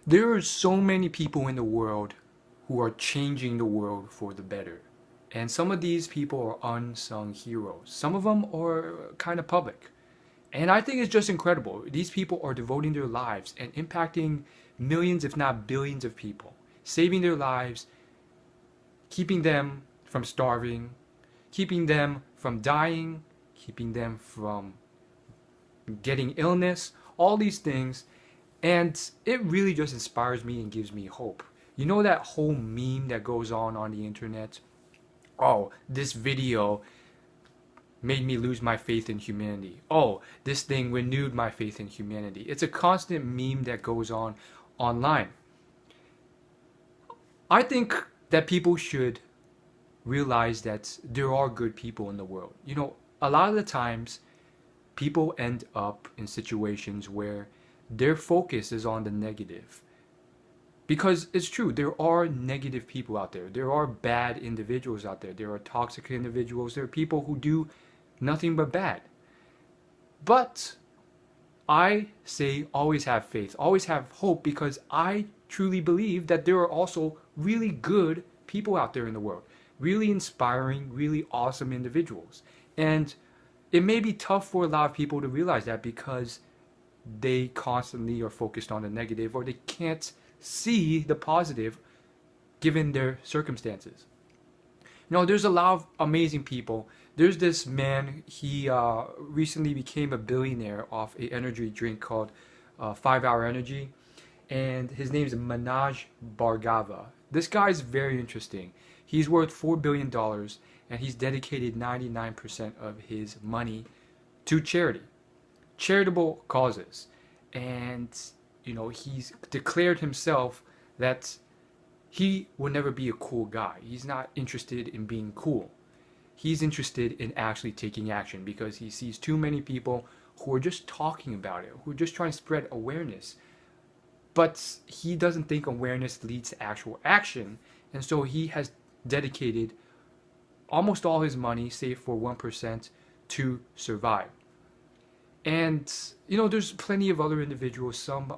There are so many people in the world who are changing the world for the better. And some of these people are unsung heroes. Some of them are kind of public. And I think it's just incredible. These people are devoting their lives and impacting millions, if not billions of people, saving their lives, keeping them from starving, keeping them from dying, keeping them from getting illness, all these things. And it really just inspires me and gives me hope. You know that whole meme that goes on the internet? Oh, this video made me lose my faith in humanity. Oh, this thing renewed my faith in humanity. It's a constant meme that goes on online. I think that people should realize that there are good people in the world. You know, a lot of the times people end up in situations where their focus is on the negative. Because it's true, there are negative people out there. There are bad individuals out there. There are toxic individuals. There are people who do nothing but bad. But I say always have faith, always have hope, because I truly believe that there are also really good people out there in the world. Really inspiring, really awesome individuals. And it may be tough for a lot of people to realize that because they constantly are focused on the negative, or they can't see the positive given their circumstances. You know, there's a lot of amazing people. There's this man, he recently became a billionaire off an energy drink called 5 Hour Energy, and his name is Manoj Bhargava. This guy's very interesting. He's worth $4 billion, and he's dedicated 99% of his money to charity, charitable causes. And, you know, he's declared himself that he will never be a cool guy. He's not interested in being cool. He's interested in actually taking action, because he sees too many people who are just talking about it, who are just trying to spread awareness. But he doesn't think awareness leads to actual action. And so he has dedicated almost all his money, save for 1%, to survive. And, you know, there's plenty of other individuals, some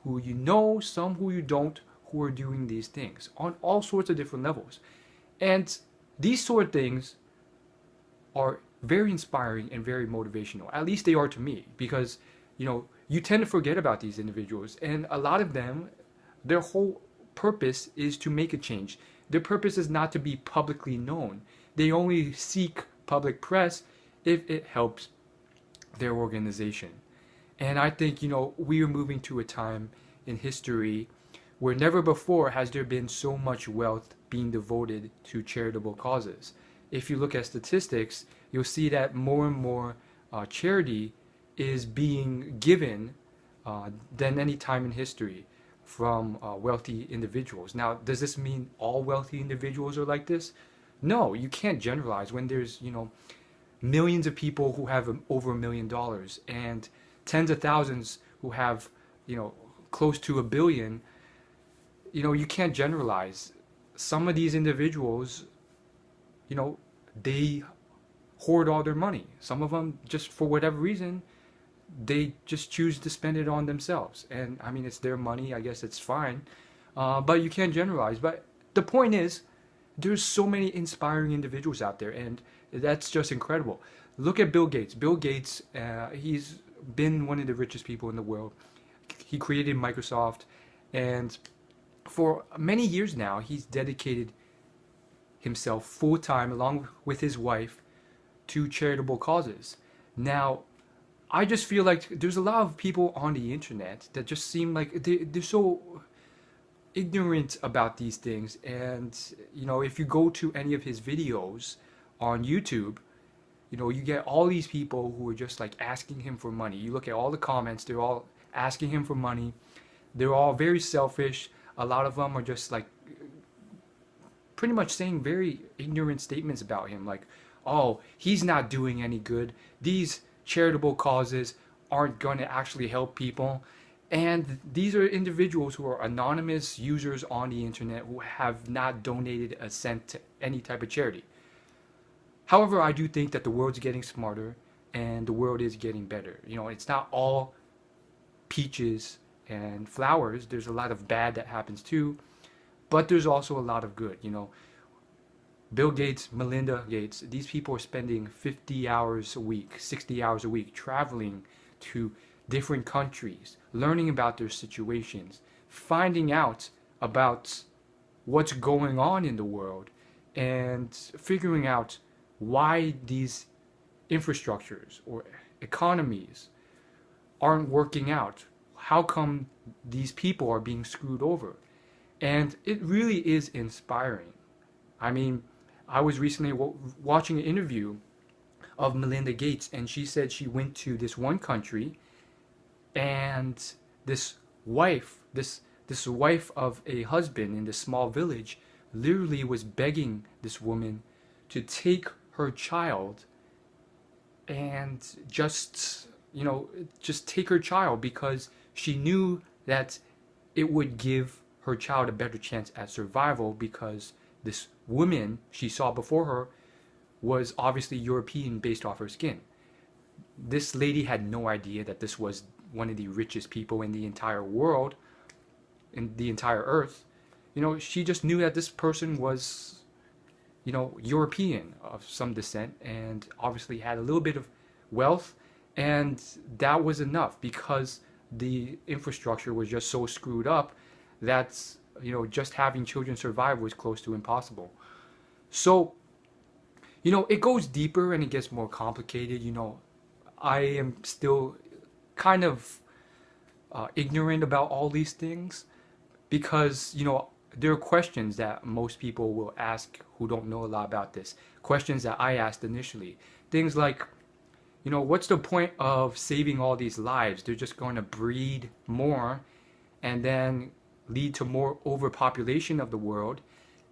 who you know, some who you don't, who are doing these things on all sorts of different levels. And these sort of things are very inspiring and very motivational. At least they are to me, because, you know, you tend to forget about these individuals, and a lot of them, their whole purpose is to make a change. Their purpose is not to be publicly known. They only seek public press if it helps their organization. And I think, you know, we are moving to a time in history where never before has there been so much wealth being devoted to charitable causes. If you look at statistics, you'll see that more and more charity is being given than any time in history from wealthy individuals. Now, does this mean all wealthy individuals are like this? No, you can't generalize when there's, you know, millions of people who have over $1 million and tens of thousands who have, you know, close to $1 billion. You know, you can't generalize. Some of these individuals, you know, they hoard all their money. Some of them, just for whatever reason, they just choose to spend it on themselves. And I mean, it's their money, I guess it's fine. But you can't generalize. But the point is, there's so many inspiring individuals out there, and that's just incredible. Look at Bill Gates. Bill Gates, he's been one of the richest people in the world. He created Microsoft, and for many years now, he's dedicated himself full-time, along with his wife, to charitable causes. Now, I just feel like there's a lot of people on the internet that just seem like they're so ignorant about these things. And, you know, if you go to any of his videos on YouTube, you know, you get all these people who are just like asking him for money. You look at all the comments, they're all asking him for money. They're all very selfish. A lot of them are just like pretty much saying very ignorant statements about him, like, oh, he's not doing any good. These charitable causes aren't going to actually help people. And these are individuals who are anonymous users on the internet who have not donated a cent to any type of charity. However, I do think that the world's getting smarter and the world is getting better. You know, it's not all peaches and flowers, there's a lot of bad that happens too, but there's also a lot of good. Bill Gates, Melinda Gates, these people are spending 50 hours a week, 60 hours a week traveling to different countries, learning about their situations, finding out about what's going on in the world, and figuring out why these infrastructures or economies aren't working out. How come these people are being screwed over? And it really is inspiring. I mean, I was recently watching an interview of Melinda Gates, and she said she went to this one country, and this this wife of a husband in this small village literally was begging this woman to take her child and just take her child, because she knew that it would give her child a better chance at survival, because this woman she saw before her was obviously European based off her skin. This lady had no idea that this was one of the richest people in the entire world, in the entire earth. She just knew that this person was, European of some descent, and obviously had a little bit of wealth, and that was enough, because the infrastructure was just so screwed up that just having children survive was close to impossible. So it goes deeper and it gets more complicated. I am still kind of ignorant about all these things, because there are questions that most people will ask who don't know a lot about this. Questions that I asked initially. Things like, what's the point of saving all these lives? They're just going to breed more and then lead to more overpopulation of the world.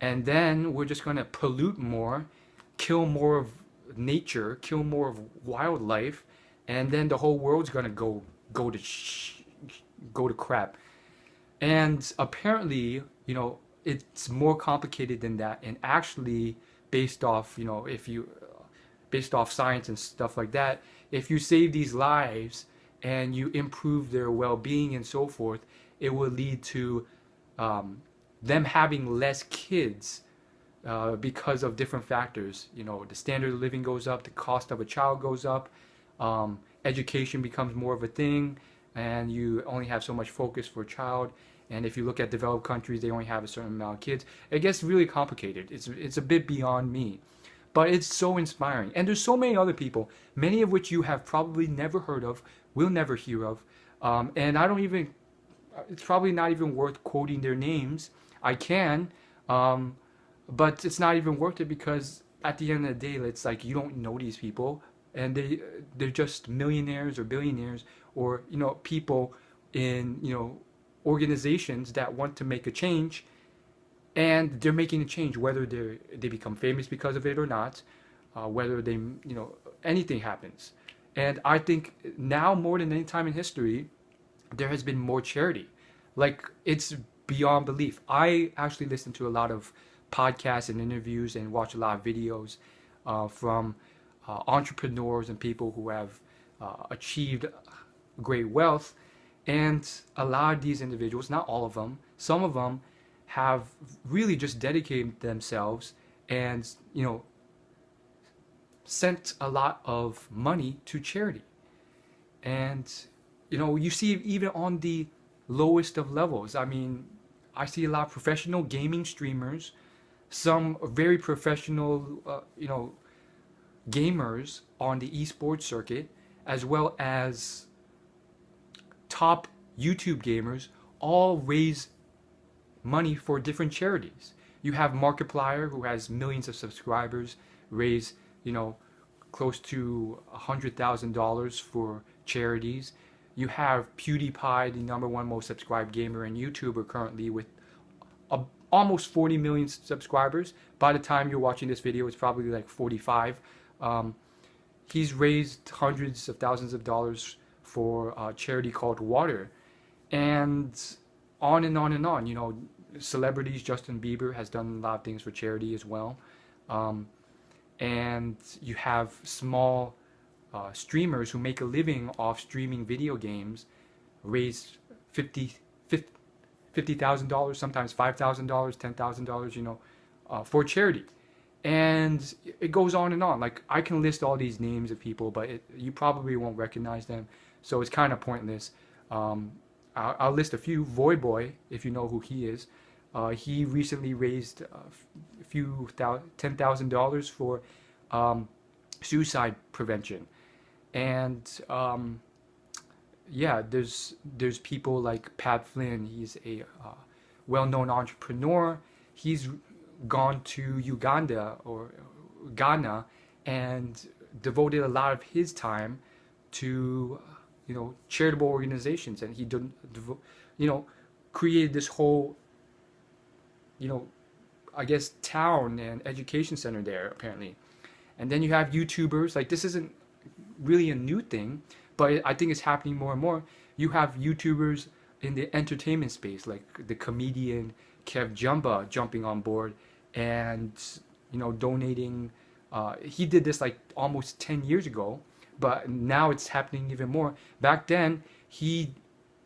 And then we're just going to pollute more, kill more of nature, kill more of wildlife. And then the whole world's going to go to crap. And apparently, it's more complicated than that. And actually, based off, based off science and stuff like that, if you save these lives and you improve their well-being and so forth, it will lead to them having less kids because of different factors. The standard of living goes up, the cost of a child goes up, education becomes more of a thing, and you only have so much focus for a child. And if you look at developed countries, they only have a certain amount of kids. It gets really complicated. It's a bit beyond me. But it's so inspiring. And there's so many other people, many of which you have probably never heard of, will never hear of. And it's probably not even worth quoting their names. I can, but it's not even worth it, because at the end of the day, it's like you don't know these people, and they're just millionaires or billionaires, or people in organizations that want to make a change, and they're making a change, whether they become famous because of it or not, whether they anything happens. And I think now more than any time in history, there has been more charity. Like, it's beyond belief. I actually listen to a lot of podcasts and interviews and watch a lot of videos from entrepreneurs and people who have achieved great wealth. And a lot of these individuals, not all of them, some of them have really just dedicated themselves and, sent a lot of money to charity. And, you see even on the lowest of levels. I mean, I see a lot of professional gaming streamers, some very professional, gamers on the esports circuit, as well as top YouTube gamers, all raise money for different charities. You have Markiplier, who has millions of subscribers, raise, close to $100,000 for charities. You have PewDiePie, the #1 most subscribed gamer and YouTuber currently, with almost 40 million subscribers. By the time you're watching this video, it's probably like 45. He's raised hundreds of thousands of dollars for a charity called Water, and on and on and on. Celebrities, Justin Bieber has done a lot of things for charity as well. And you have small streamers who make a living off streaming video games, raise 50 $50,000, sometimes $5,000, $10,000, for charity. And it goes on and on. Like, I can list all these names of people, but you probably won't recognize them, so it's kind of pointless. I'll list a few. Void Boy, if you know who he is, he recently raised $10,000 for suicide prevention, and yeah, there's people like Pat Flynn. He's a well-known entrepreneur. He's gone to Uganda or Ghana and devoted a lot of his time to charitable organizations, and he created this whole I guess town and education center there apparently. And then you have YouTubers. Like, this isn't really a new thing, but I think it's happening more and more. You have YouTubers in the entertainment space, like the comedian Kev Jumba jumping on board and donating. He did this like almost 10 years ago, but now it's happening even more. Back then, he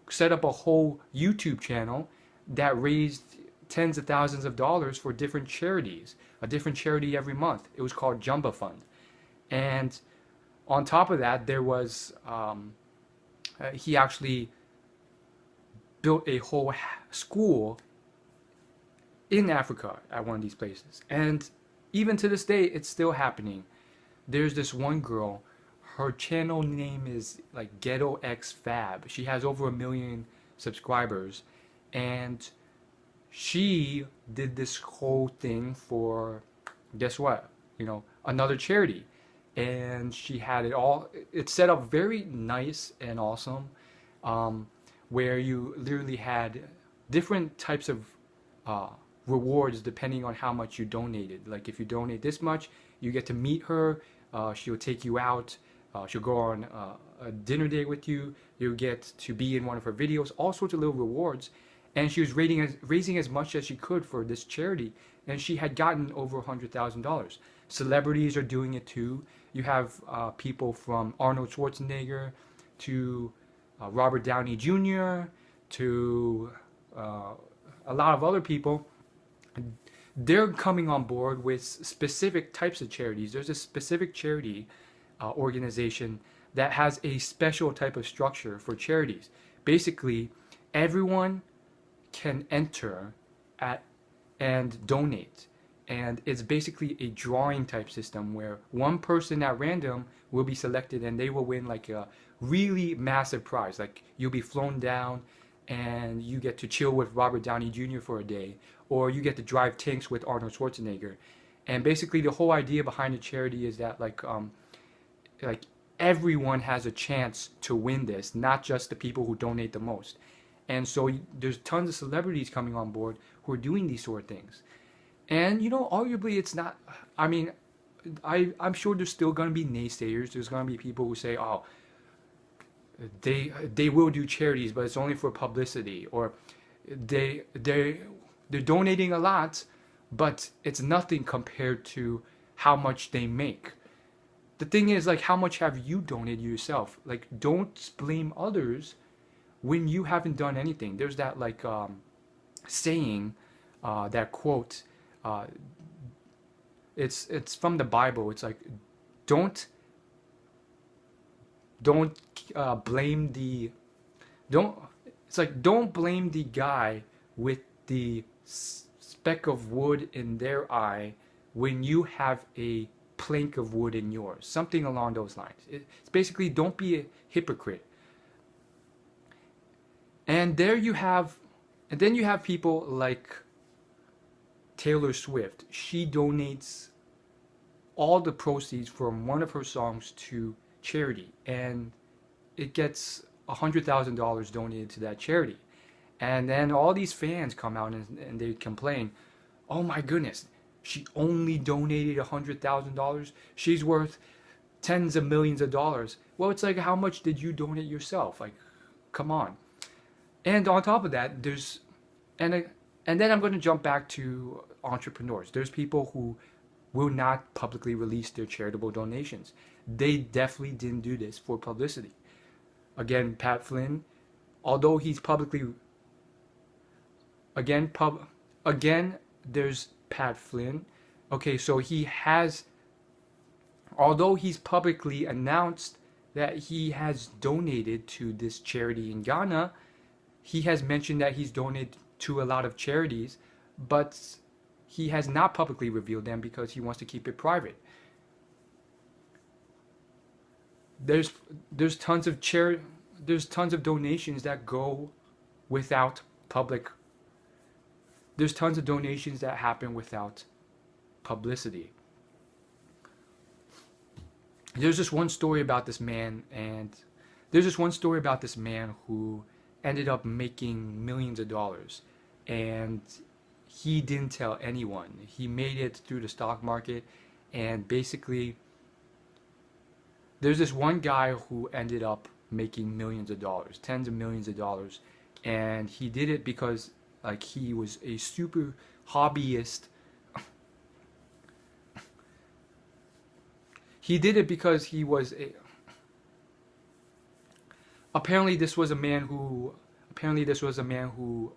set up a whole YouTube channel that raised tens of thousands of dollars for different charities, a different charity every month. It was called Jumba Fund. And on top of that, there was he actually built a whole school in Africa at one of these places. And even to this day, it's still happening. There's this one girl, her channel name is like Ghetto X Fab. She has over 1 million subscribers, and she did this whole thing for, guess what, another charity. And she had it's set up very nice and awesome, where you literally had different types of rewards depending on how much you donated. Like, if you donate this much, you get to meet her, she'll take you out, she'll go on a dinner date with you, you'll get to be in one of her videos, all sorts of little rewards. And she was raising as much as she could for this charity, and she had gotten over $100,000. Celebrities are doing it too. You have people from Arnold Schwarzenegger to Robert Downey Jr. to a lot of other people. They're coming on board with specific types of charities. There's a specific charity organization that has a special type of structure for charities. Basically, everyone can enter and donate, and it's basically a drawing type system where one person at random will be selected, and they will win like a really massive prize. Like, you'll be flown down and you get to chill with Robert Downey Jr. for a day, or you get to drive tanks with Arnold Schwarzenegger. And basically the whole idea behind the charity is that like everyone has a chance to win this, not just the people who donate the most. And so there's tons of celebrities coming on board who are doing these sort of things. And, arguably it's not, I mean, I'm sure there's still going to be naysayers. There's going to be people who say, oh, they will do charities, but it's only for publicity. Or they're donating a lot, but it's nothing compared to how much they make. The thing is, like, how much have you donated yourself? Like, don't blame others when you haven't done anything. There's that like saying, that quote, it's from the Bible. It's like, don't blame the don't blame the guy with the speck of wood in their eye when you have a plank of wood in yours. Something along those lines. It's basically, don't be a hypocrite. And then you have people like Taylor Swift. She donates all the proceeds from one of her songs to charity, and it gets $100,000 donated to that charity. And then all these fans come out and they complain, oh my goodness, she only donated $100,000. She's worth tens of millions of dollars. Well, it's like, how much did you donate yourself? Like, come on. And on top of that, and then I'm going to jump back to entrepreneurs. There's people who will not publicly release their charitable donations. They definitely didn't do this for publicity. Again, Pat Flynn, although he's publicly, again, again, there's Pat Flynn. Okay, so he has, although he's publicly announced that he has donated to this charity in Ghana, he has mentioned that he's donated to a lot of charities, but he has not publicly revealed them because he wants to keep it private. There's there's tons of there's tons of donations that go without public. There's tons of donations that happen without publicity. There's just one story about this man, and there's just one story about this man who ended up making millions of dollars, and he didn't tell anyone. He made it through the stock market, and basically, there's this one guy who ended up making millions of dollars, tens of millions of dollars, and he did it because like he was a super hobbyist. He did it because he was a, apparently this was a man who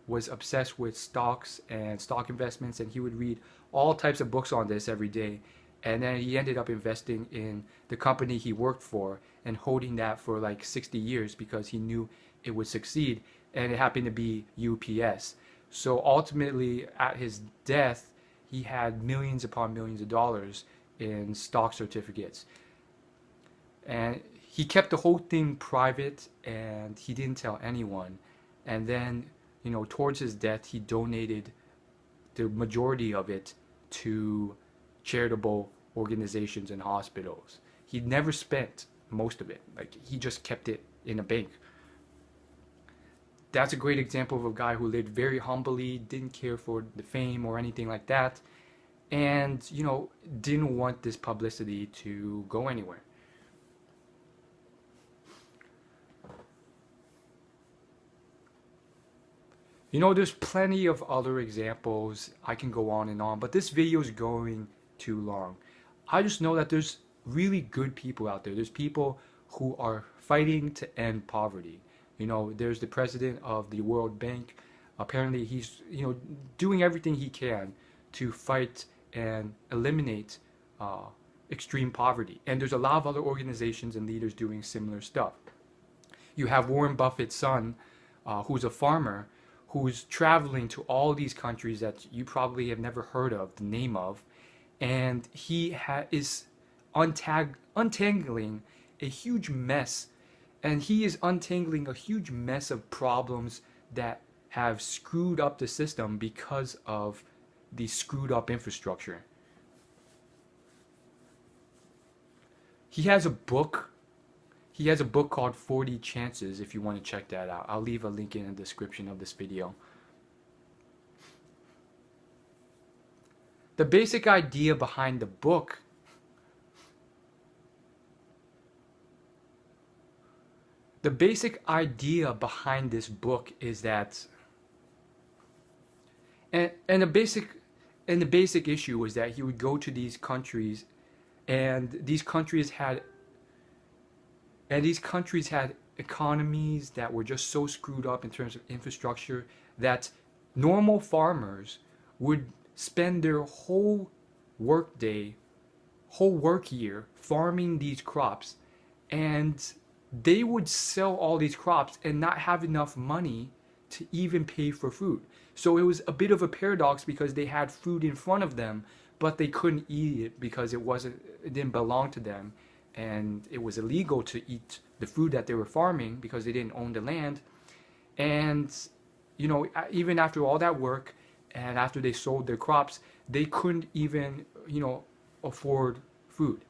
was obsessed with stocks and stock investments, and he would read all types of books on this every day, and then he ended up investing in the company he worked for and holding that for like 60 years because he knew it would succeed, and it happened to be UPS. So ultimately at his death he had millions upon millions of dollars in stock certificates, and he kept the whole thing private and he didn't tell anyone. And then, towards his death, he donated the majority of it to charitable organizations and hospitals. He never spent most of it. Like, he just kept it in a bank. That's a great example of a guy who lived very humbly, didn't care for the fame or anything like that, and, didn't want this publicity to go anywhere. There's plenty of other examples. I can go on and on, but this video is going too long. I just know that there's really good people out there. There's people who are fighting to end poverty. There's the president of the World Bank. Apparently he's, doing everything he can to fight and eliminate extreme poverty. And there's a lot of other organizations and leaders doing similar stuff. You have Warren Buffett's son, who's a farmer, who's traveling to all these countries that you probably have never heard of the name of, and he is untangling a huge mess, and he is untangling a huge mess of problems that have screwed up the system because of the screwed up infrastructure. He has a book. He has a book called 40 Chances if you want to check that out. I'll leave a link in the description of this video. The basic idea behind the book this book is that, and the basic issue is that he would go to these countries, and these countries had economies that were just so screwed up in terms of infrastructure that normal farmers would spend their whole work year farming these crops, and they would sell all these crops and not have enough money to even pay for food. So it was a bit of a paradox because they had food in front of them, but they couldn't eat it because it didn't belong to them, and it was illegal to eat the food that they were farming because they didn't own the land. And even after all that work and after they sold their crops, they couldn't even afford food.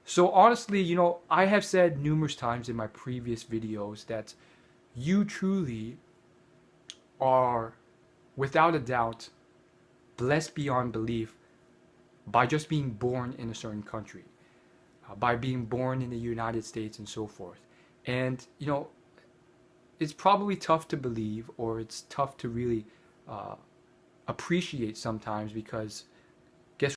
So honestly, I have said numerous times in my previous videos that you truly are, without a doubt, blessed beyond belief by just being born in a certain country, by being born in the United States and so forth. And it's probably tough to believe, or it's tough to really appreciate sometimes, because